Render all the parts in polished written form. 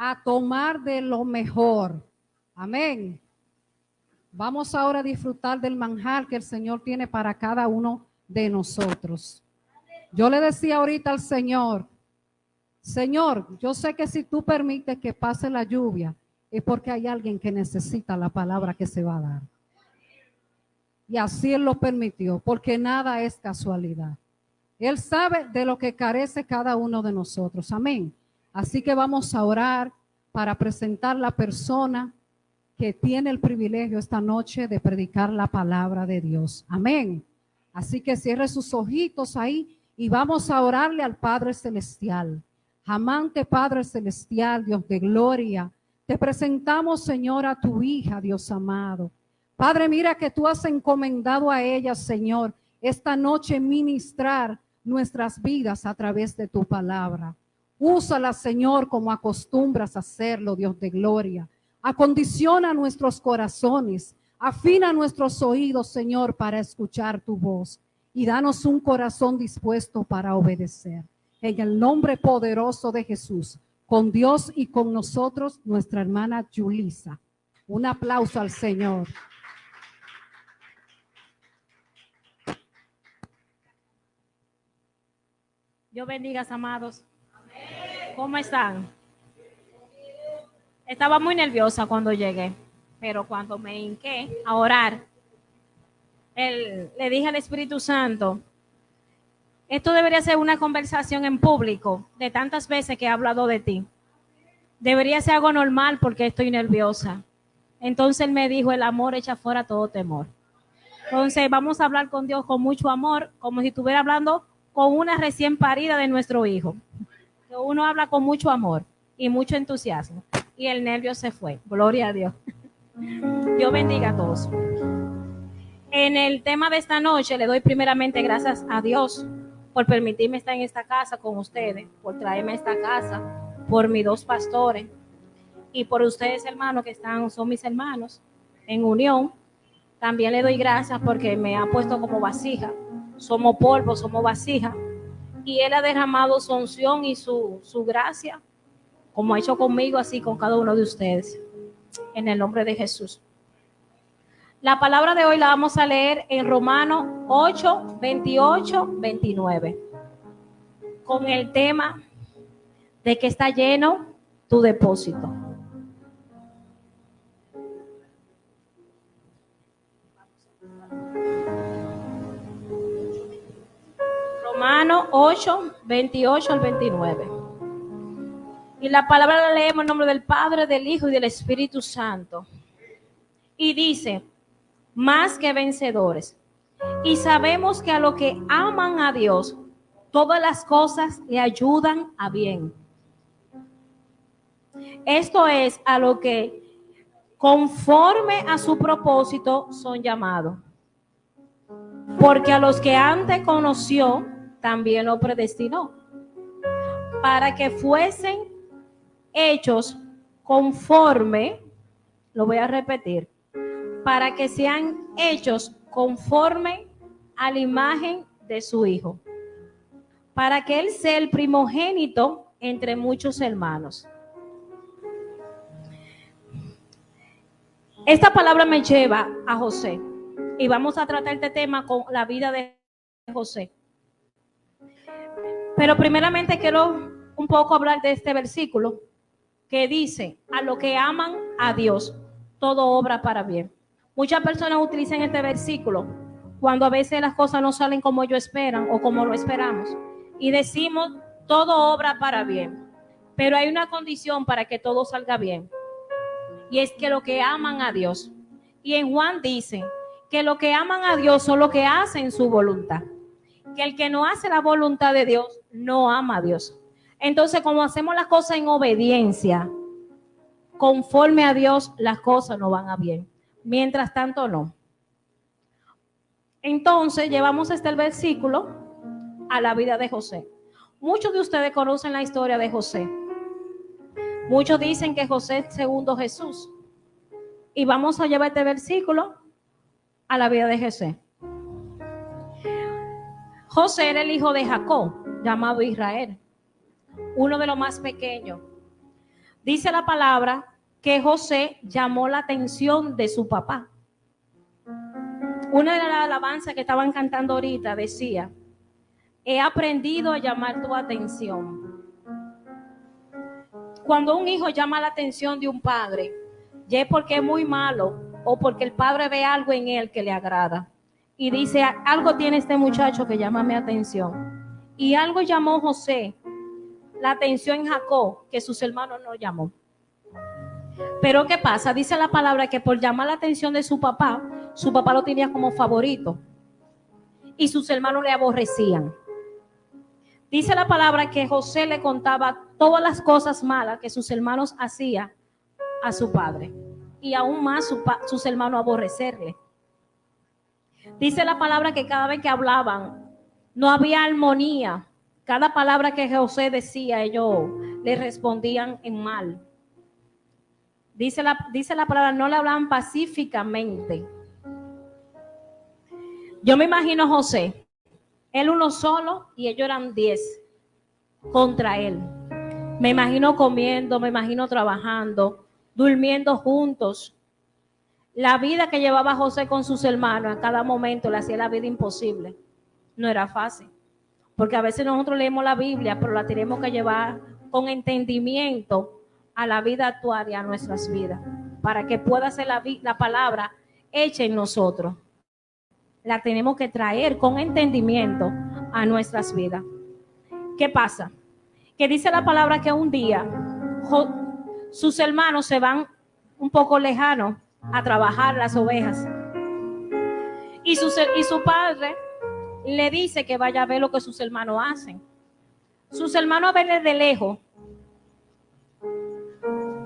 a tomar de lo mejor. Amén. Vamos ahora a disfrutar del manjar que el Señor tiene para cada uno de nosotros. Yo le decía ahorita al Señor, Señor, yo sé que si tú permites que pase la lluvia, es porque hay alguien que necesita la palabra que se va a dar. Y así Él lo permitió, porque nada es casualidad. Él sabe de lo que carece cada uno de nosotros. Amén. Así que vamos a orar para presentar la persona que tiene el privilegio esta noche de predicar la palabra de Dios. Amén. Así que cierre sus ojitos ahí y vamos a orarle al Padre Celestial. Amante Padre Celestial, Dios de gloria, te presentamos, Señor, a tu hija, Dios amado. Padre, mira que tú has encomendado a ella, Señor, esta noche ministrar nuestras vidas a través de tu palabra. Úsala, Señor, como acostumbras a hacerlo, Dios de gloria. Acondiciona nuestros corazones, afina nuestros oídos, Señor, para escuchar tu voz y danos un corazón dispuesto para obedecer. En el nombre poderoso de Jesús, con Dios y con nosotros, nuestra hermana Yulisa. Un aplauso al Señor. Dios bendiga, amados. ¿Cómo están? Estaba muy nerviosa cuando llegué, pero cuando me hinqué a orar, le dije al Espíritu Santo, esto debería ser una conversación en público, de tantas veces que he hablado de ti. Debería ser algo normal porque estoy nerviosa. Entonces Él me dijo, el amor echa fuera todo temor. Entonces vamos a hablar con Dios con mucho amor, como si estuviera hablando con una recién parida de nuestro hijo. Uno habla con mucho amor y mucho entusiasmo. Y el nervio se fue. Gloria a Dios. Dios bendiga a todos. En el tema de esta noche le doy primeramente gracias a Dios por permitirme estar en esta casa con ustedes, por traerme a esta casa, por mis dos pastores y por ustedes, hermanos, que son mis hermanos en unión. También le doy gracias porque me ha puesto como vasija. Somos polvo, somos vasija. Y Él ha derramado su unción y su gracia, como ha hecho conmigo, así con cada uno de ustedes. En el nombre de Jesús. La palabra de hoy la vamos a leer en Romanos 8, 28, 29. Con el tema de que está lleno tu depósito. Romanos 8, 28 al 29. Y la palabra la leemos en nombre del Padre, del Hijo y del Espíritu Santo. Y dice, más que vencedores. Y sabemos que a los que aman a Dios, todas las cosas le ayudan a bien. Esto es a lo que conforme a su propósito son llamados. Porque a los que antes conoció, también lo predestinó, para que fuesen hechos conforme, lo voy a repetir, para que sean hechos conforme a la imagen de su Hijo, para que Él sea el primogénito entre muchos hermanos. Esta palabra me lleva a José y vamos a tratar este tema con la vida de José. Pero primeramente quiero un poco hablar de este versículo que dice, a los que aman a Dios, todo obra para bien. Muchas personas utilizan este versículo cuando a veces las cosas no salen como ellos esperan o como lo esperamos. Y decimos, todo obra para bien. Pero hay una condición para que todo salga bien. Y es que los que aman a Dios. Y en Juan dice que los que aman a Dios son los que hacen su voluntad. Que el que no hace la voluntad de Dios no ama a Dios. Entonces, como hacemos las cosas en obediencia, conforme a Dios, las cosas no van a bien. Mientras tanto, no. Entonces, llevamos este versículo a la vida de José. Muchos de ustedes conocen la historia de José. Muchos dicen que José es segundo Jesús. Y vamos a llevar este versículo a la vida de José. José era el hijo de Jacob, llamado Israel, uno de los más pequeños. Dice la palabra que José llamó la atención de su papá. Una de las alabanzas que estaban cantando ahorita decía: he aprendido a llamar tu atención. Cuando un hijo llama la atención de un padre, ya es porque es muy malo o porque el padre ve algo en él que le agrada y dice: algo tiene este muchacho que llama mi atención. Y algo llamó José la atención en Jacob que sus hermanos no llamó. Pero ¿qué pasa? Dice la palabra que por llamar la atención de su papá lo tenía como favorito y sus hermanos le aborrecían. Dice la palabra que José le contaba todas las cosas malas que sus hermanos hacían a su padre y aún más sus hermanos aborrecerle. Dice la palabra que cada vez que hablaban no había armonía. Cada palabra que José decía, ellos le respondían en mal. Dice la palabra, no le hablaban pacíficamente. Yo me imagino a José, él uno solo y ellos eran 10 contra él. Me imagino comiendo, me imagino trabajando, durmiendo juntos. La vida que llevaba José con sus hermanos a cada momento le hacía la vida imposible. No era fácil. Porque a veces nosotros leemos la Biblia, pero la tenemos que llevar con entendimiento a la vida actual y a nuestras vidas, para que pueda ser la palabra hecha en nosotros. La tenemos que traer con entendimiento a nuestras vidas. ¿Qué pasa? Que dice la palabra que un día sus hermanos se van un poco lejanos a trabajar las ovejas. Y su padre le dice que vaya a ver lo que sus hermanos hacen. Sus hermanos, a verle de lejos,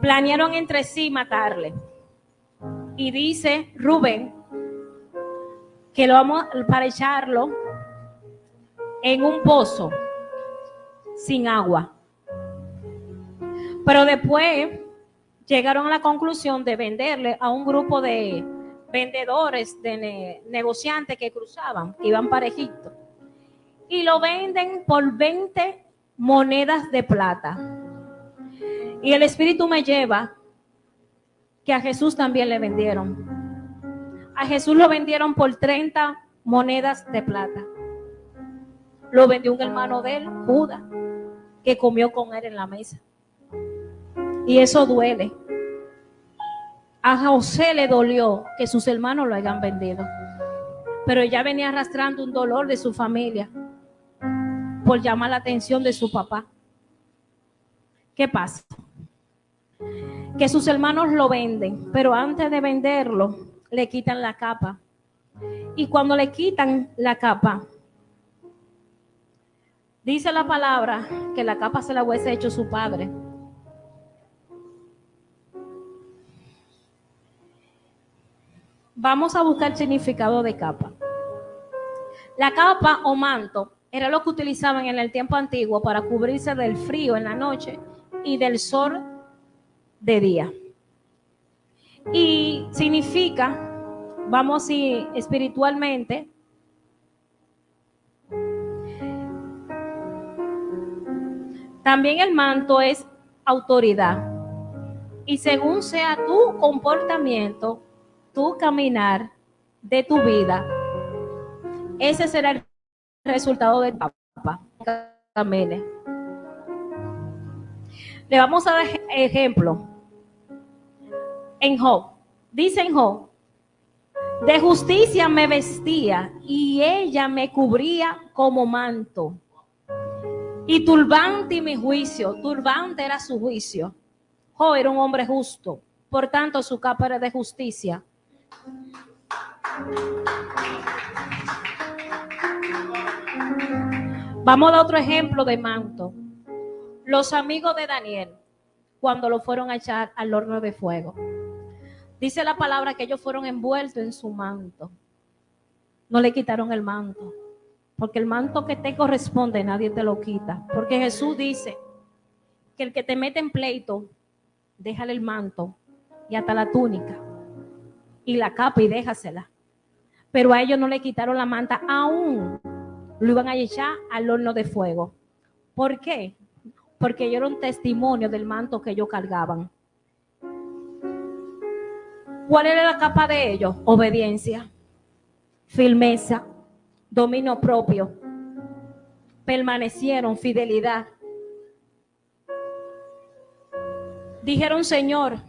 planearon entre sí matarle. Y dice Rubén que lo vamos para echarlo en un pozo sin agua. Pero después llegaron a la conclusión de venderle a un grupo de vendedores, de negociantes que cruzaban, que iban para Egipto. Y lo venden por 20 monedas de plata. Y el Espíritu me lleva que a Jesús también le vendieron. A Jesús lo vendieron por 30 monedas de plata. Lo vendió un hermano de él, Judas, que comió con él en la mesa. Y eso duele. A José le dolió que sus hermanos lo hayan vendido. Pero ella venía arrastrando un dolor de su familia por llamar la atención de su papá. ¿Qué pasa? Que sus hermanos lo venden, pero antes de venderlo, le quitan la capa. Y cuando le quitan la capa, dice la palabra que la capa se la hubiese hecho su padre. Vamos a buscar el significado de capa. La capa o manto era lo que utilizaban en el tiempo antiguo para cubrirse del frío en la noche y del sol de día. Y significa, vamos a ir espiritualmente, también el manto es autoridad. Y según sea tu comportamiento, tu caminar de tu vida, ese será el resultado del Papa. Amén. Le vamos a dar ejemplo. En Job, dice en Job: de justicia me vestía y ella me cubría como manto. Y turbante mi juicio, turbante era su juicio. Job era un hombre justo, por tanto su capa era de justicia. Vamos a otro ejemplo de manto. Los amigos de Daniel, cuando lo fueron a echar al horno de fuego, dice la palabra que ellos fueron envueltos en su manto. No le quitaron el manto, porque el manto que te corresponde nadie te lo quita. Porque Jesús dice que el que te mete en pleito, déjale el manto y hasta la túnica y la capa y déjasela. Pero a ellos no le quitaron la manta, aún lo iban a echar al horno de fuego. ¿Por qué? porque ellos eran testimonio del manto que ellos cargaban. ¿Cuál era la capa de ellos? Obediencia, firmeza, dominio propio. Permanecieron, fidelidad. Dijeron, Señor,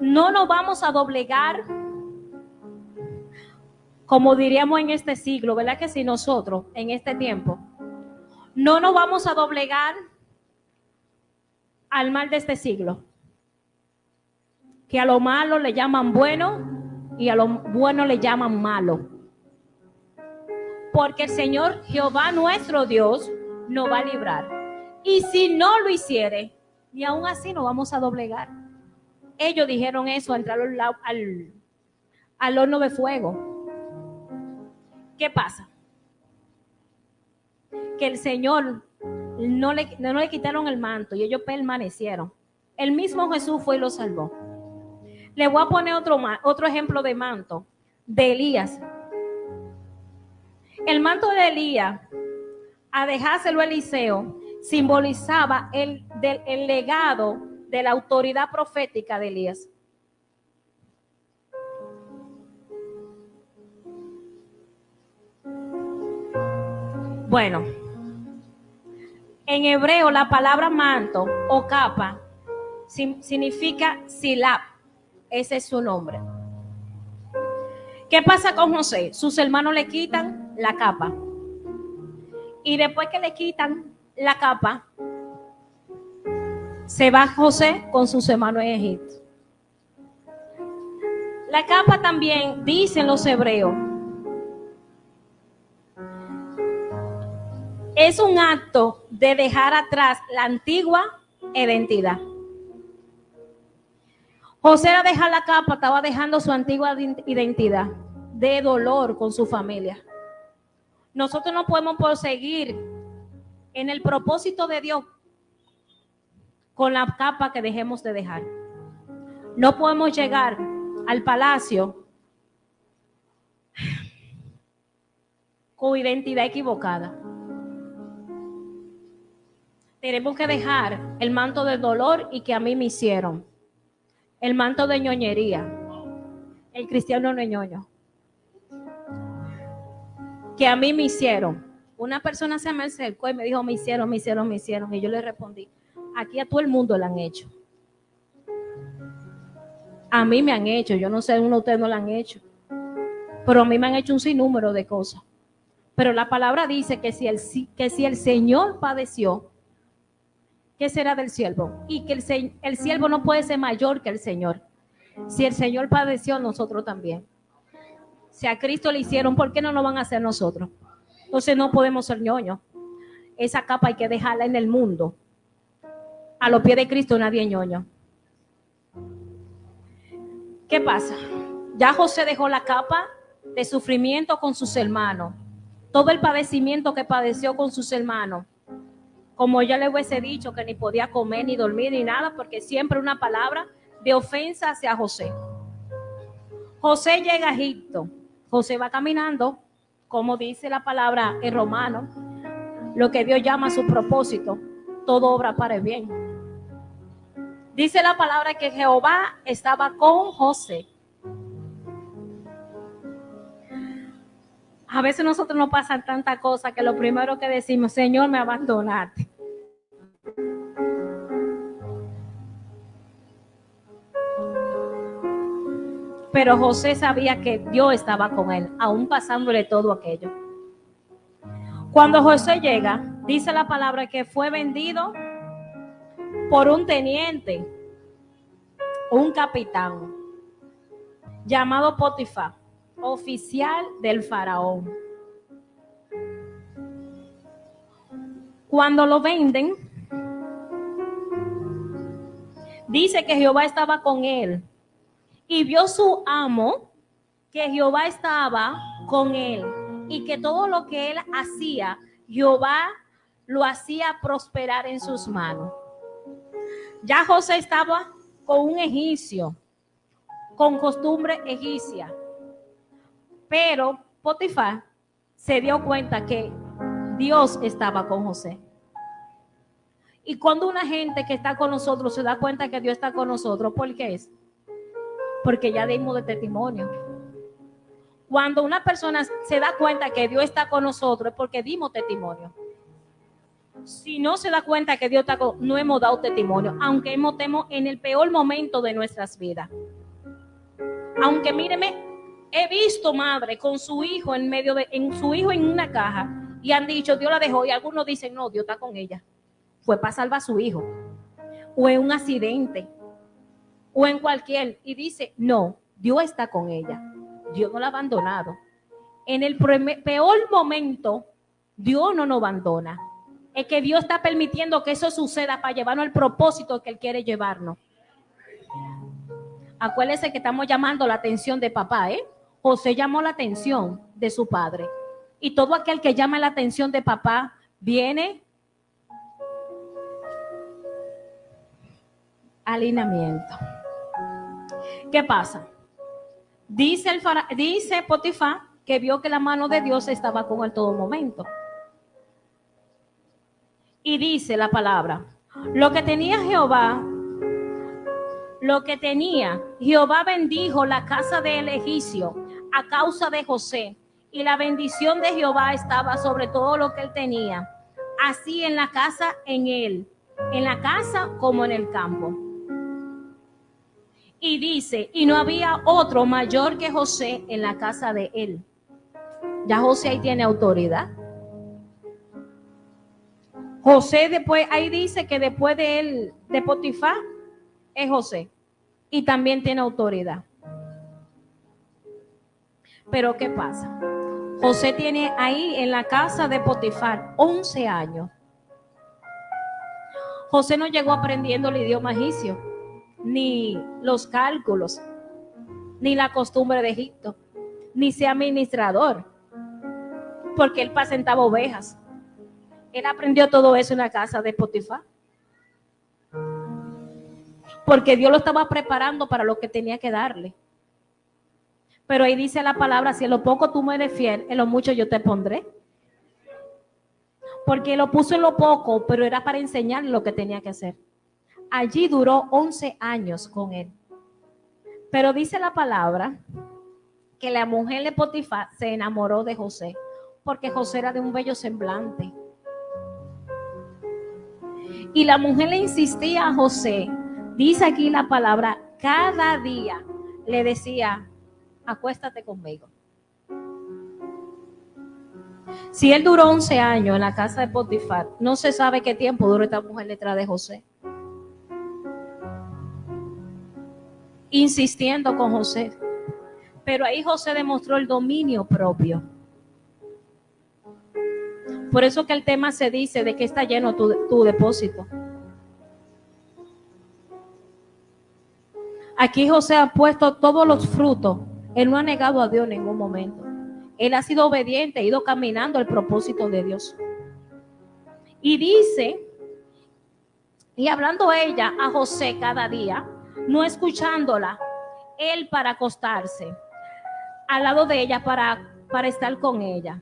no nos vamos a doblegar, como diríamos en este siglo, ¿verdad que sí? Nosotros, en este tiempo, no nos vamos a doblegar al mal de este siglo. Que a lo malo le llaman bueno y a lo bueno le llaman malo. Porque el Señor Jehová nuestro Dios nos va a librar. Y si no lo hiciere, ni aún así nos vamos a doblegar. Ellos dijeron eso al entrar al horno de fuego. ¿Qué pasa? Que el Señor no le quitaron el manto y ellos permanecieron. El mismo Jesús fue y los salvó. Le voy a poner otro ejemplo de manto, de Elías. El manto de Elías, a dejárselo a Eliseo, simbolizaba el legado de la autoridad profética de Elías. Bueno, en hebreo la palabra manto o capa significa silab. Ese es su nombre. ¿Qué pasa con José? Sus hermanos le quitan la capa. Y después que le quitan la capa, se va José con sus hermanos en Egipto. La capa también, dicen los hebreos, es un acto de dejar atrás la antigua identidad. José al dejar la capa estaba dejando su antigua identidad de dolor con su familia. Nosotros no podemos proseguir en el propósito de Dios con la capa que dejemos de dejar. No podemos llegar al palacio con identidad equivocada. Tenemos que dejar el manto del dolor y que a mí me hicieron. El manto de ñoñería. El cristiano no es ñoño. Que a mí me hicieron. Una persona se me acercó y me dijo, me hicieron. Y yo le respondí, aquí a todo el mundo le han hecho. A mí me han hecho. Yo no sé, uno de ustedes no lo han hecho. Pero a mí me han hecho un sinnúmero de cosas. Pero la palabra dice que si el Señor padeció, ¿qué será del siervo? Y que el siervo no puede ser mayor que el Señor. Si el Señor padeció, nosotros también. Si a Cristo le hicieron, ¿por qué no lo van a hacer nosotros? Entonces no podemos ser ñoños. Esa capa hay que dejarla en el mundo. A los pies de Cristo nadie es ñoño. ¿Qué pasa? Ya José dejó la capa de sufrimiento con sus hermanos. Todo el padecimiento que padeció con sus hermanos. Como ya le hubiese dicho que ni podía comer, ni dormir, ni nada, porque siempre una palabra de ofensa hacia José. José llega a Egipto. José va caminando, como dice la palabra en Romano, lo que Dios llama a su propósito, todo obra para el bien. Dice la palabra que Jehová estaba con José. A veces nosotros nos pasan tantas cosas que lo primero que decimos, Señor, me abandonaste. Pero José sabía que Dios estaba con él, aún pasándole todo aquello. Cuando José llega, dice la palabra que fue vendido por un teniente, un capitán, llamado Potifar, oficial del faraón. Cuando lo venden, dice que Jehová estaba con él. Y vio su amo que Jehová estaba con él y que todo lo que él hacía, Jehová lo hacía prosperar en sus manos. Ya José estaba con un egipcio, con costumbre egipcia. Pero Potifar se dio cuenta que Dios estaba con José. Y cuando una gente que está con nosotros se da cuenta que Dios está con nosotros, ¿por qué es? Porque ya dimos de testimonio. Cuando una persona se da cuenta que Dios está con nosotros es porque dimos testimonio. Si no se da cuenta que Dios está con nosotros, no hemos dado testimonio, aunque estemos en el peor momento de nuestras vidas. Aunque míreme, he visto madre con su hijo en una caja y han dicho Dios la dejó, y algunos dicen no, Dios está con ella. Fue para salvar a su hijo, o en un accidente, o en cualquier, y dice no, Dios está con ella, Dios no la ha abandonado. En el peor momento, Dios no nos abandona. Es que Dios está permitiendo que eso suceda para llevarnos al propósito que Él quiere llevarnos. Acuérdense que estamos llamando la atención de papá, ¿eh? José llamó la atención de su padre. Y todo aquel que llama la atención de papá viene alineamiento. ¿Qué pasa? Dice Potifar que vio que la mano de Dios estaba con él todo momento. Y dice la palabra, lo que tenía Jehová bendijo la casa del egipcio a causa de José, y la bendición de Jehová estaba sobre todo lo que él tenía, así en la casa en la casa como en el campo. Y dice, y no había otro mayor que José en la casa de él. Ya José ahí tiene autoridad. José después, ahí dice que después de él, de Potifar, es José. Y también tiene autoridad. Pero ¿qué pasa? José tiene ahí en la casa de Potifar 11 años. José no llegó aprendiendo el idioma egipcio, ni los cálculos, ni la costumbre de Egipto, ni sea administrador, porque él apacentaba ovejas. Él aprendió todo eso en la casa de Potifar, porque Dios lo estaba preparando para lo que tenía que darle. Pero ahí dice la palabra, si en lo poco tú me eres fiel, en lo mucho yo te pondré. Porque lo puso en lo poco, pero era para enseñarle lo que tenía que hacer. Allí duró 11 años con él. Pero dice la palabra que la mujer de Potifar se enamoró de José, porque José era de un bello semblante. Y la mujer le insistía a José, dice aquí la palabra, cada día le decía, acuéstate conmigo. Si él duró 11 años en la casa de Potifar, no se sabe qué tiempo duró esta mujer detrás de José, insistiendo con José. Pero ahí José demostró el dominio propio. Por eso que el tema se dice de que está lleno tu depósito. Aquí José ha puesto todos los frutos. Él no ha negado a Dios en ningún momento. Él ha sido obediente, ha ido caminando el propósito de Dios. Y dice, y hablando ella a José cada día, no escuchándola, él para acostarse al lado de ella para estar con ella.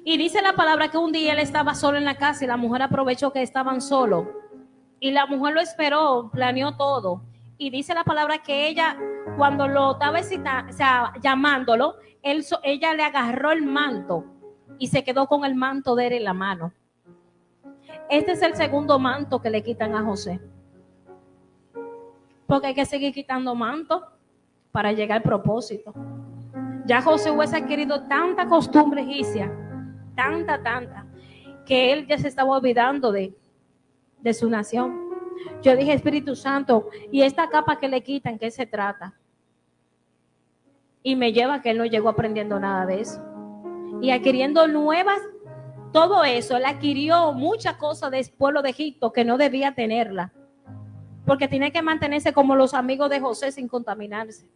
Y dice la palabra que un día él estaba solo en la casa y la mujer aprovechó que estaban solos. Y la mujer lo esperó, planeó todo. Y dice la palabra que ella, cuando lo estaba llamándolo, ella le agarró el manto y se quedó con el manto de él en la mano. Este es el segundo manto que le quitan a José. Porque hay que seguir quitando mantos para llegar al propósito. Ya José hubiese adquirido tanta costumbre egipcia, tanta, que él ya se estaba olvidando de su nación. Yo dije, Espíritu Santo, ¿y esta capa que le quitan, qué se trata? Y me lleva a que él no llegó aprendiendo nada de eso. Y adquiriendo nuevas, todo eso, él adquirió muchas cosas del pueblo de Egipto que no debía tenerla. Porque tiene que mantenerse como los amigos de José sin contaminarse.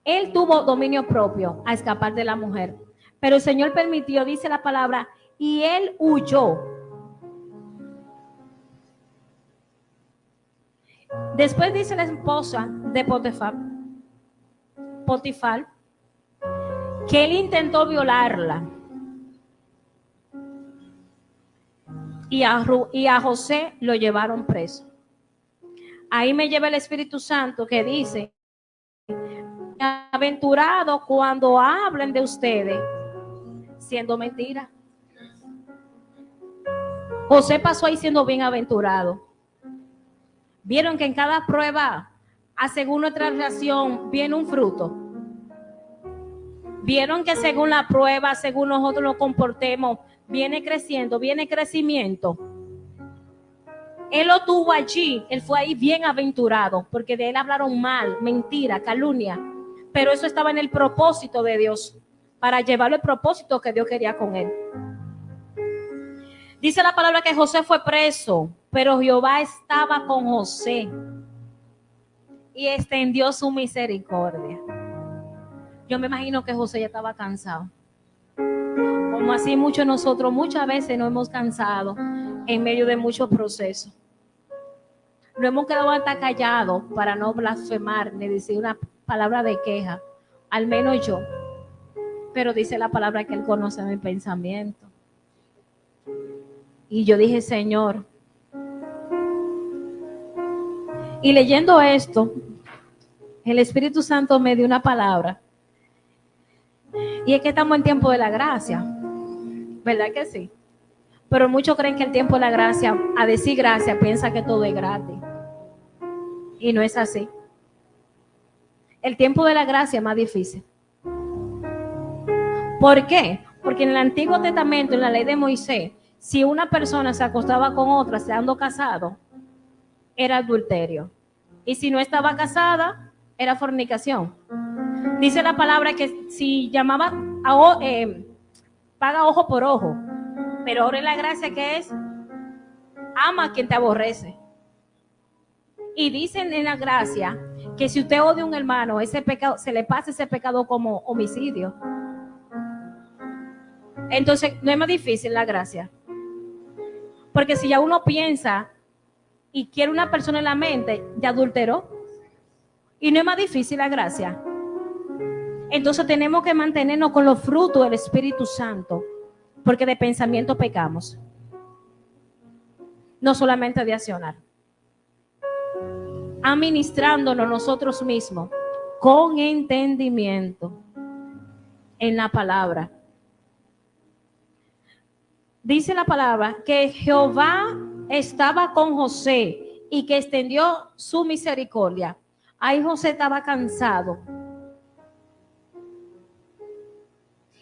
Él tuvo dominio propio a escapar de la mujer. Pero el Señor permitió, dice la palabra, y él huyó. Después dice la esposa de Potifar, que él intentó violarla. Y a José lo llevaron preso. Ahí me lleva el Espíritu Santo que dice: aventurado cuando hablen de ustedes siendo mentira. José pasó ahí siendo bienaventurado. Vieron que en cada prueba, según nuestra relación, viene un fruto. Vieron que según la prueba, según nosotros nos comportemos, viene creciendo, viene crecimiento. Él lo tuvo allí, él fue ahí bienaventurado, porque de él hablaron mal, mentira, calumnia. Pero eso estaba en el propósito de Dios, para llevarlo al propósito que Dios quería con él. Dice la palabra que José fue preso, pero Jehová estaba con José y extendió su misericordia. Yo me imagino que José ya estaba cansado. Como así muchos de nosotros muchas veces nos hemos cansado en medio de muchos procesos. No hemos quedado hasta callados para no blasfemar ni decir una palabra de queja, al menos yo. Pero dice la palabra que Él conoce mi pensamiento. Y yo dije, Señor, y leyendo esto, el Espíritu Santo me dio una palabra. Y es que estamos en tiempo de la gracia, ¿verdad que sí? Pero muchos creen que el tiempo de la gracia, a decir gracia, piensa que todo es gratis. Y no es así. El tiempo de la gracia es más difícil. ¿Por qué? Porque en el Antiguo Testamento, en la ley de Moisés, si una persona se acostaba con otra, estando casado, era adulterio. Y si no estaba casada, era fornicación. Dice la palabra que si llamaba paga ojo por ojo. Pero ahora en la gracia que es, ama a quien te aborrece. Y dicen en la gracia que si usted odia a un hermano, ese pecado, se le pasa ese pecado como homicidio. Entonces, no es más difícil la gracia. Porque si ya uno piensa y quiere una persona en la mente, ya adulteró. Y no es más difícil la gracia. Entonces tenemos que mantenernos con los frutos del Espíritu Santo, porque de pensamiento pecamos. No solamente de accionar. Administrándonos nosotros mismos con entendimiento en la palabra. Dice la palabra que Jehová estaba con José y que extendió su misericordia. Ahí José estaba cansado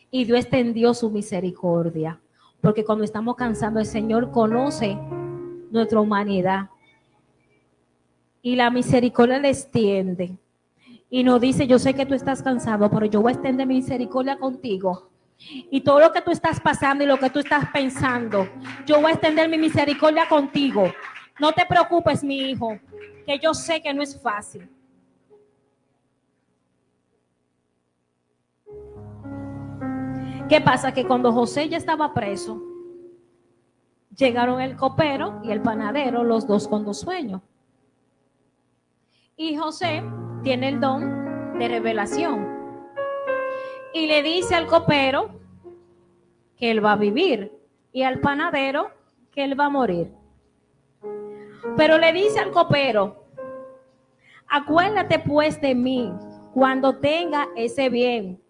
y Dios extendió su misericordia, porque cuando estamos cansados el Señor conoce nuestra humanidad y la misericordia le extiende y nos dice: yo sé que tú estás cansado, pero yo voy a extender mi misericordia contigo. Y todo lo que tú estás pasando y lo que tú estás pensando, yo voy a extender mi misericordia contigo. No te preocupes, mi hijo, que yo sé que no es fácil. ¿Qué pasa? Que cuando José ya estaba preso, llegaron el copero y el panadero, los dos con dos sueños. Y José tiene el don de revelación. Y le dice al copero que él va a vivir y al panadero que él va a morir. Pero le dice al copero: acuérdate pues de mí cuando tenga ese bien,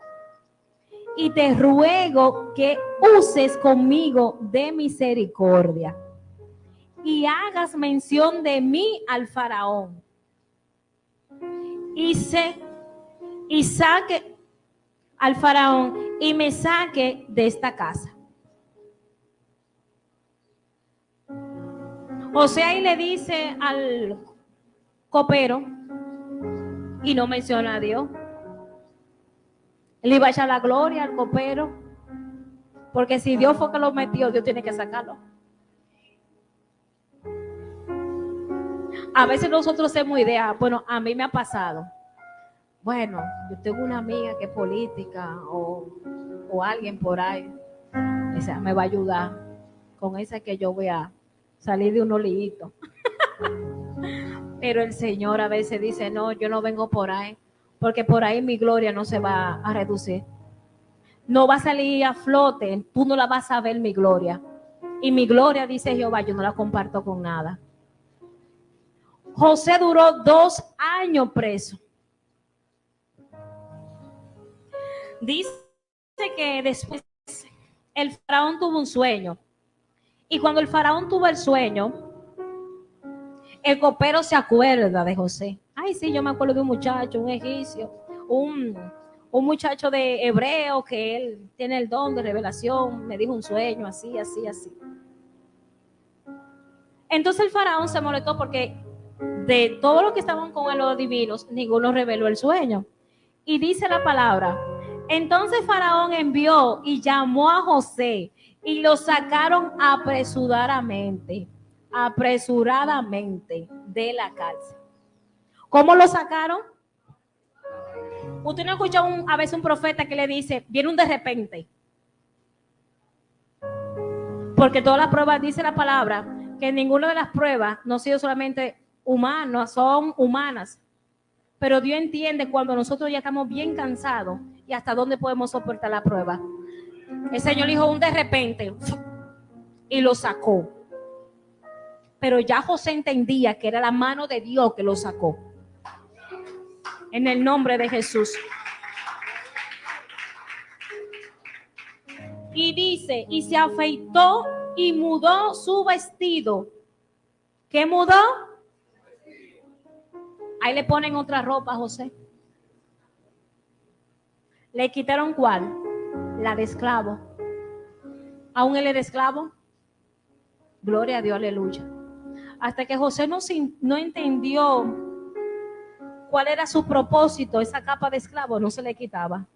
y te ruego que uses conmigo de misericordia y hagas mención de mí al faraón y saque al faraón y me saque de esta casa. O sea, y le dice al copero y no menciona a Dios. Él iba a echar la gloria al copero, porque si Dios fue que lo metió, Dios tiene que sacarlo. A veces nosotros hacemos idea, bueno, a mí me ha pasado. Bueno, yo tengo una amiga que es política o alguien por ahí, esa me va a ayudar, con esa que yo voy a salir de unos líos. Pero el Señor a veces dice: no, yo no vengo por ahí, porque por ahí mi gloria no se va a reducir. no va a salir a flote, tú no la vas a ver mi gloria. Y mi gloria, dice Jehová, yo no la comparto con nada. José duró 2 años preso. Dice que después el faraón tuvo un sueño. Y cuando el faraón tuvo el sueño, el copero se acuerda de José. Ay, sí, yo me acuerdo de un muchacho, un egipcio, un muchacho de hebreo que él tiene el don de revelación, me dijo un sueño, así, así, así. Entonces el faraón se molestó porque de todos los que estaban con él, los divinos, ninguno reveló el sueño. Y dice la palabra, entonces faraón envió y llamó a José y lo sacaron apresuradamente de la cárcel. ¿Cómo lo sacaron? Usted no escucha a veces un profeta que le dice, viene un de repente. Porque todas las pruebas, dice la palabra, que ninguna de las pruebas no ha sido solamente humanas, son humanas. Pero Dios entiende cuando nosotros ya estamos bien cansados y hasta dónde podemos soportar la prueba. El Señor dijo un de repente y lo sacó. Pero ya José entendía que era la mano de Dios que lo sacó. En el nombre de Jesús. Y dice, y se afeitó y mudó su vestido. ¿Qué mudó? Ahí le ponen otra ropa a José. ¿Le quitaron cuál? La de esclavo. ¿Aún él era esclavo? Gloria a Dios, aleluya. Hasta que José no entendió cuál era su propósito, esa capa de esclavo no se le quitaba.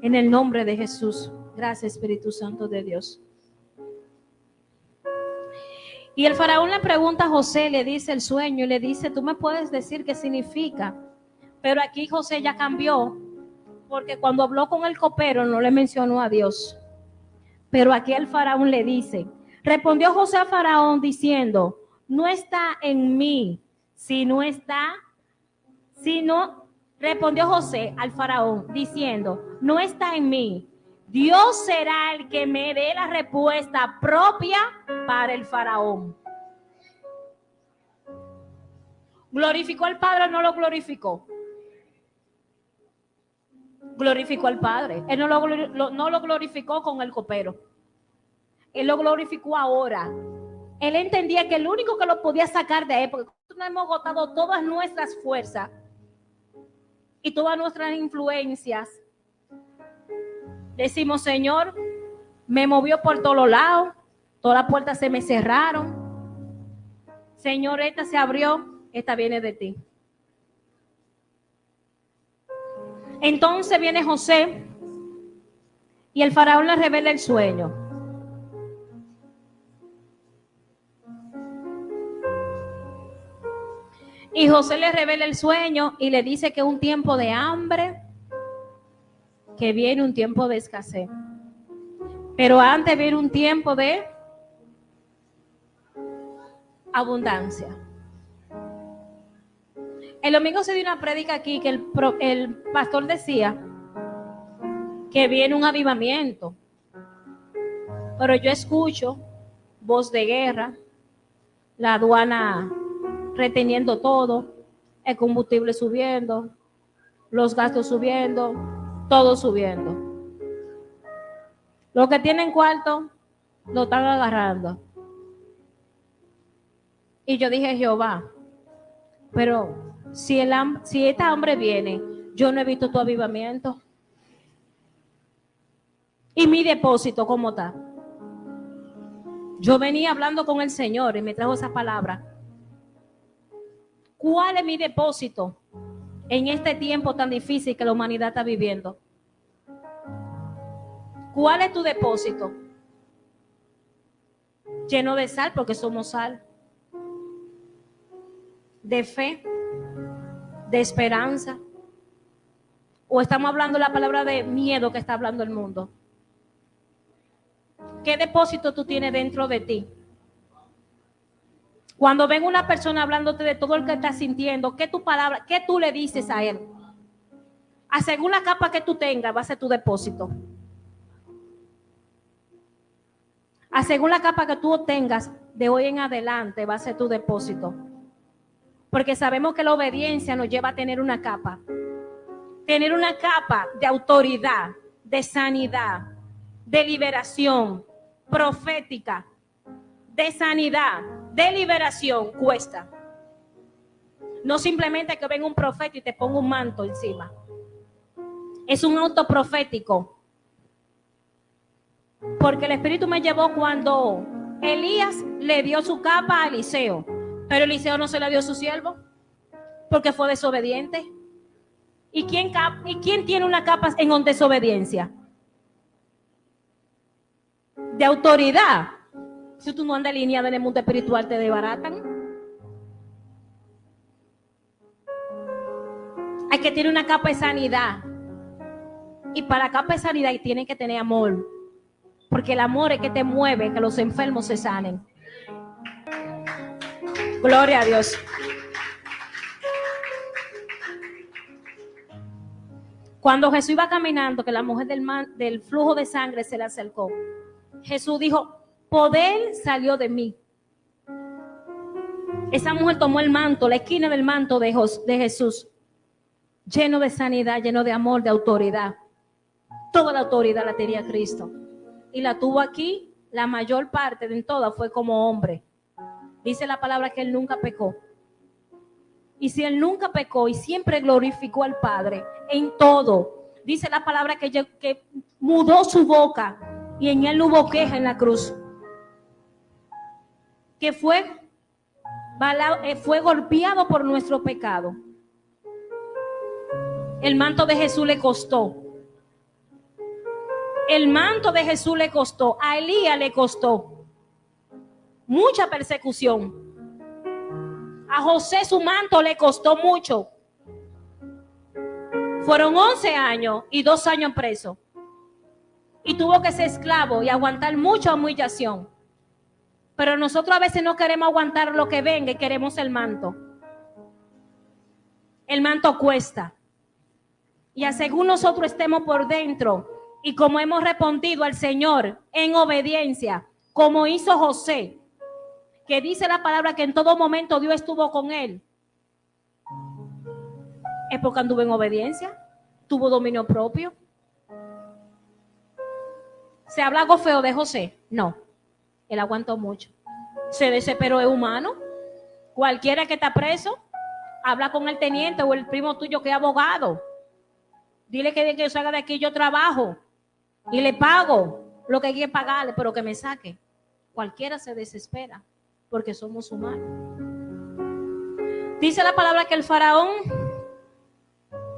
En el nombre de Jesús. Gracias, Espíritu Santo de Dios. Y el faraón le pregunta a José, le dice el sueño y le dice, tú me puedes decir qué significa. Pero aquí José ya cambió, porque cuando habló con el copero no le mencionó a Dios. Pero aquí el faraón le dice, respondió José a faraón diciendo, no está en mí, respondió José al faraón diciendo, no está en mí. Dios será el que me dé la respuesta propia para el faraón. ¿Glorificó al Padre o no lo glorificó? Glorificó al Padre. Él no lo glorificó con el copero. Él lo glorificó ahora. Él entendía que el único que lo podía sacar de él, porque nosotros hemos agotado todas nuestras fuerzas y todas nuestras influencias. Decimos, Señor, me movió por todos lados, todas las puertas se me cerraron. Señor, esta se abrió, esta viene de ti. Entonces viene José y el faraón le revela el sueño. Y José le revela el sueño y le dice que es un tiempo de hambre, que viene un tiempo de escasez. Pero antes viene un tiempo de abundancia. El domingo se dio una prédica aquí que el pastor decía que viene un avivamiento. Pero yo escucho voz de guerra, la aduana reteniendo todo, el combustible subiendo, los gastos subiendo, todo subiendo. Los que tienen cuarto lo están agarrando. Y yo dije, Jehová, pero si esta hambre viene, yo no he visto tu avivamiento. ¿Y mi depósito cómo está? Yo venía hablando con el Señor y me trajo esa palabra. ¿Cuál es mi depósito en este tiempo tan difícil que la humanidad está viviendo? ¿Cuál es tu depósito? Lleno de sal, porque somos sal. De fe, de esperanza. ¿O estamos hablando la palabra de miedo que está hablando el mundo? ¿Qué depósito tú tienes dentro de ti? Cuando venga una persona hablándote de todo lo que estás sintiendo, ¿qué tú le dices a él? A según la capa que tú tengas, va a ser tu depósito. A según la capa que tú tengas, de hoy en adelante va a ser tu depósito. Porque sabemos que la obediencia nos lleva a tener una capa. Tener una capa de autoridad, de sanidad, de liberación profética, de sanidad, de liberación, cuesta. No simplemente que venga un profeta y te ponga un manto encima. Es un auto profético. Porque el Espíritu me llevó cuando Elías le dio su capa a Eliseo, pero Eliseo no se la dio a su siervo porque fue desobediente. ¿Y quién tiene una capa en desobediencia? De autoridad. Si tú no andas alineado en el mundo espiritual, te desbaratan. Hay que tener una capa de sanidad. Y para la capa de sanidad tienen que tener amor. Porque el amor es que te mueve, que los enfermos se sanen. Gloria a Dios. Cuando Jesús iba caminando, que la mujer del flujo de sangre se le acercó, Jesús dijo, poder salió de mí. Esa mujer tomó el manto, la esquina del manto de Jesús, lleno de sanidad, lleno de amor, de autoridad. Toda la autoridad la tenía Cristo. Y la tuvo aquí, la mayor parte de toda fue como hombre. Dice la palabra que él nunca pecó. Y si él nunca pecó y siempre glorificó al Padre en todo, dice la palabra que mudó su boca y en él no hubo queja en la cruz. Que fue golpeado por nuestro pecado. El manto de Jesús le costó. El manto de Jesús le costó. A Elías le costó mucha persecución. A José su manto le costó mucho. Fueron 11 años y 2 años preso. Y tuvo que ser esclavo y aguantar mucha humillación. Pero nosotros a veces no queremos aguantar lo que venga y queremos el manto. El manto cuesta. Y según nosotros estemos por dentro y como hemos respondido al Señor en obediencia, como hizo José, que dice la palabra que en todo momento Dios estuvo con él, es porque anduvo en obediencia, tuvo dominio propio. ¿Se habla algo feo de José? No, él aguantó mucho. Se desesperó, es humano. Cualquiera que está preso, habla con el teniente o el primo tuyo que es abogado. Dile que yo salga de aquí, yo trabajo y le pago lo que hay que pagarle, pero que me saque. Cualquiera se desespera porque somos humanos. Dice la palabra que el faraón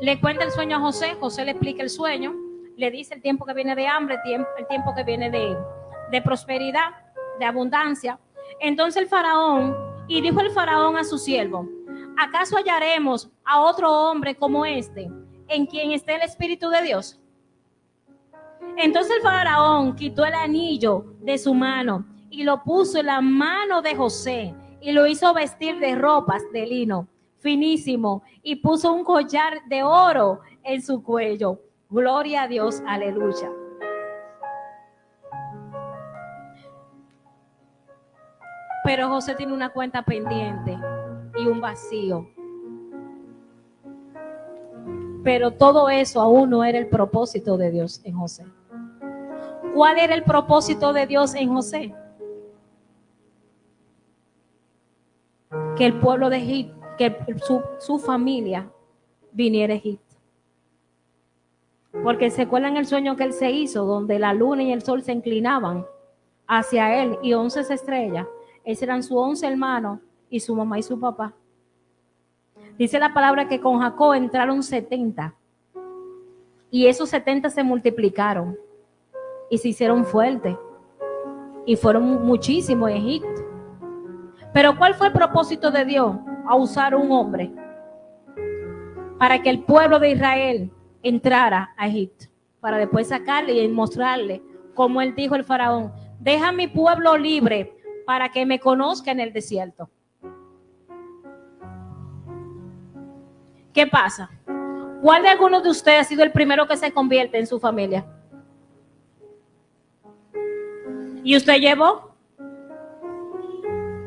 le cuenta el sueño a José. José le explica el sueño, le dice el tiempo que viene de hambre, el tiempo que viene de prosperidad, de abundancia. Entonces y dijo el faraón a su siervo, ¿acaso hallaremos a otro hombre como este, en quien esté el Espíritu de Dios? Entonces el faraón quitó el anillo de su mano y lo puso en la mano de José y lo hizo vestir de ropas de lino finísimo y puso un collar de oro en su cuello. Gloria a Dios, aleluya. Pero José tiene una cuenta pendiente y un vacío. Pero todo eso aún no era el propósito de Dios en José. ¿Cuál era el propósito de Dios en José? Que el pueblo de Egipto, que su familia viniera a Egipto. Porque se acuerdan el sueño que él se hizo, donde la luna y el sol se inclinaban hacia él y 11 estrellas. Esos eran sus 11 hermanos y su mamá y su papá. Dice la palabra que con Jacob entraron 70 y esos 70 se multiplicaron y se hicieron fuertes y fueron muchísimos en Egipto. Pero ¿cuál fue el propósito de Dios? A usar un hombre para que el pueblo de Israel entrara a Egipto, para después sacarle y mostrarle, como él dijo el faraón, deja a mi pueblo libre para que me conozca en el desierto. ¿Qué pasa? ¿Cuál de algunos de ustedes ha sido el primero que se convierte en su familia? ¿Y usted llevó?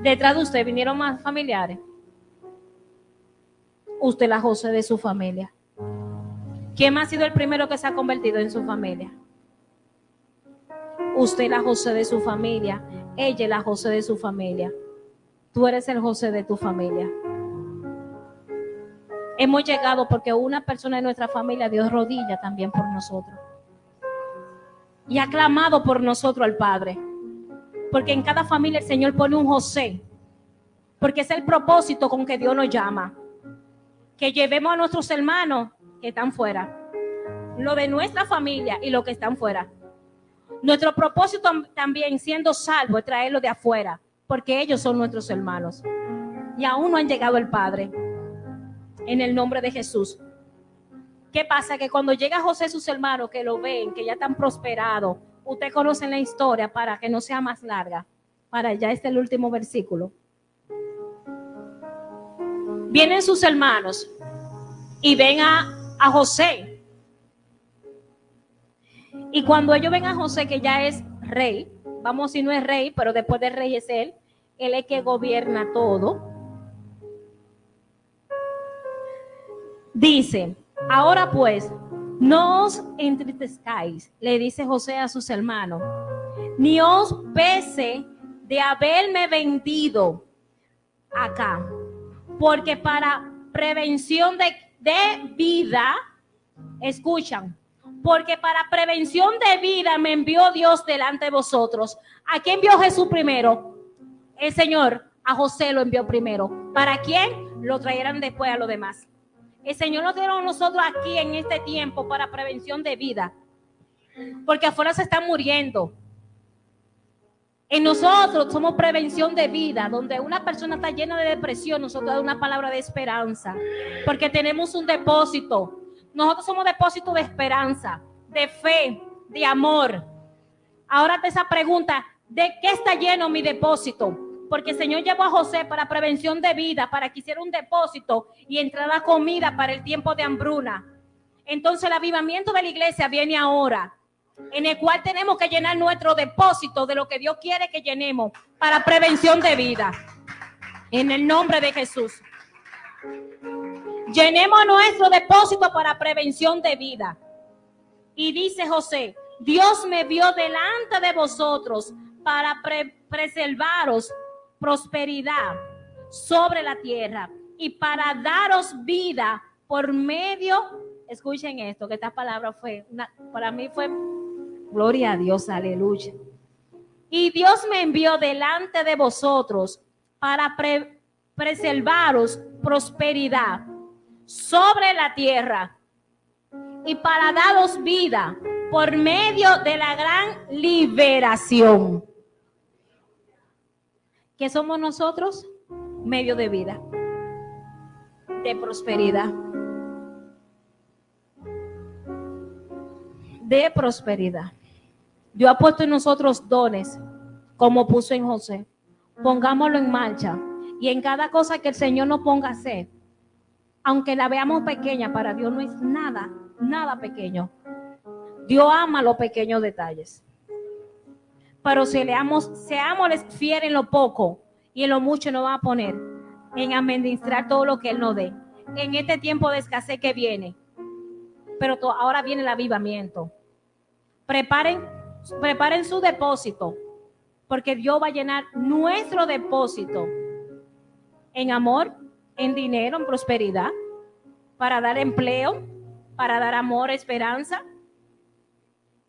Detrás de usted vinieron más familiares. Usted la José de su familia. ¿Quién ha sido el primero que se ha convertido en su familia? Usted la José de su familia. Ella es la José de su familia. Tú eres el José de tu familia. Hemos llegado porque una persona de nuestra familia dio rodilla también por nosotros. Y ha clamado por nosotros al Padre. Porque en cada familia el Señor pone un José. Porque es el propósito con que Dios nos llama. Que llevemos a nuestros hermanos que están fuera. Lo de nuestra familia y los que están fuera. Nuestro propósito también, siendo salvos, es traerlos de afuera. Porque ellos son nuestros hermanos. Y aún no han llegado al Padre. En el nombre de Jesús. ¿Qué pasa? Que cuando llega José y sus hermanos, que lo ven, que ya están prosperados, usted conoce la historia para que no sea más larga. Para ya el último versículo. Vienen sus hermanos y ven a José. Y cuando ellos ven a José, que ya es rey, vamos, si no es rey, pero después de rey es él es que gobierna todo. Dice, ahora pues, no os entristezcáis, le dice José a sus hermanos, ni os pese de haberme vendido acá, porque para prevención de vida, escuchan, porque para prevención de vida me envió Dios delante de vosotros. ¿A quién envió Jesús primero? El Señor a José lo envió primero. ¿Para quién? Lo traerán después a los demás. El Señor nos dio a nosotros aquí en este tiempo para prevención de vida. Porque afuera se están muriendo. En nosotros somos prevención de vida. Donde una persona está llena de depresión, nosotros damos una palabra de esperanza. Porque tenemos un depósito. Nosotros somos depósito de esperanza, de fe, de amor. Ahora te esa pregunta, ¿de qué está lleno mi depósito? Porque el Señor llevó a José para prevención de vida, para que hiciera un depósito y entrara comida para el tiempo de hambruna. Entonces el avivamiento de la iglesia viene ahora, en el cual tenemos que llenar nuestro depósito de lo que Dios quiere que llenemos para prevención de vida. En el nombre de Jesús. Llenemos nuestro depósito para prevención de vida. Y dice José, Dios me vio delante de vosotros para preservaros prosperidad sobre la tierra y para daros vida por medio, escuchen esto, que esta palabra para mí fue gloria a Dios, aleluya. Y Dios me envió delante de vosotros para preservaros prosperidad sobre la tierra y para daros vida por medio de la gran liberación. ¿Qué somos nosotros? Medio de vida, de prosperidad, de prosperidad. Dios ha puesto en nosotros dones, como puso en José. Pongámoslo en marcha. Y en cada cosa que el Señor nos ponga a hacer, aunque la veamos pequeña, para Dios no es nada, nada pequeño. Dios ama los pequeños detalles. Pero si seamos fieles en lo poco y en lo mucho nos va a poner en administrar todo lo que Él nos dé. En este tiempo de escasez que viene. Pero ahora viene el avivamiento. Preparen su depósito, porque Dios va a llenar nuestro depósito en amor, en dinero, en prosperidad, para dar empleo, para dar amor, esperanza.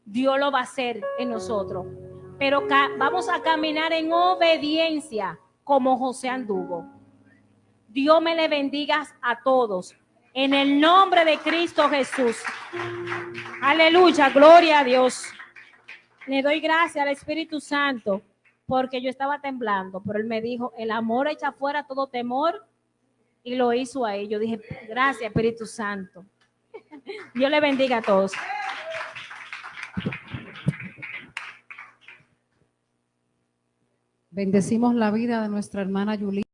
Dios lo va a hacer en nosotros. Pero vamos a caminar en obediencia como José anduvo. Dios me le bendiga a todos. En el nombre de Cristo Jesús. Aleluya, gloria a Dios. Le doy gracias al Espíritu Santo porque yo estaba temblando, pero Él me dijo, el amor echa fuera todo temor y lo hizo a él. Yo dije, gracias Espíritu Santo. Dios le bendiga a todos. Bendecimos la vida de nuestra hermana Yulín.